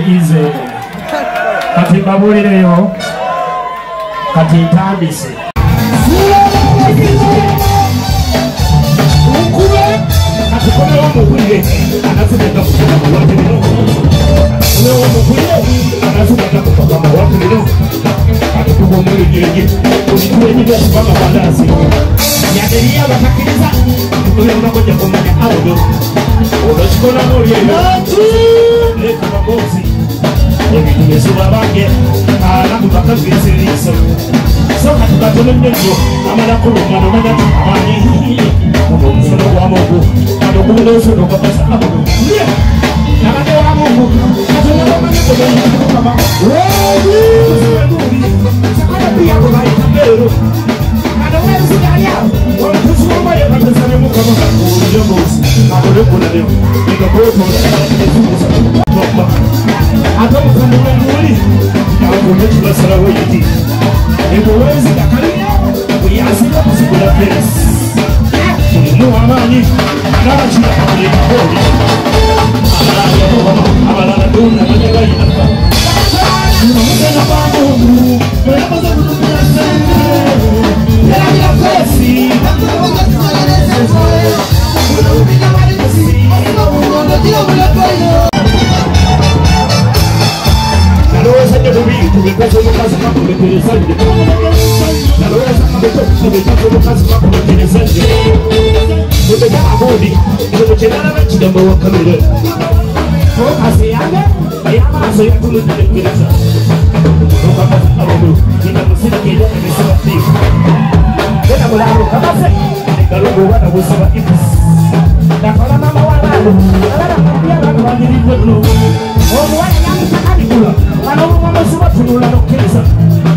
Easy. Kati babulireyo. Kati ntandise. Kati omugwire anafudde kufuna muwatiriro. Omugwire anafudde kufuna muwatiriro. Kati tugomuli jeje. Kulitwe nibya kubanga balasi. Yaderiya batakiriza. Oyo mbakoja kumanya awo. Olokikola n'olyeyo. Leka babozi. Ebintu byesuba bange. Alamu bakagiriza eriiso. So kati katono nnyo. Amala kulumano manya tumanyi. Omusolo wa Mungu. Kati okubula osono okapasa amudu. Nabade wa Mungu. Katono bamanya kubenya kukama. Sakala pia kubaita mbero. Kado wewe sigalia. Wampusu wama ya kapesa ne mukama. Uliyo mosi. Kakole kuna leo. Ika boto. Mama. Ata mukama wenguli. Kakole tubasara weyiti. Ego wezi kakalia. Uyasika kusikula pesi. Muhamani. Nabachira kakole kakole. Abalala duna majala inaka. Mwana bamu. Mwana bamu. Mama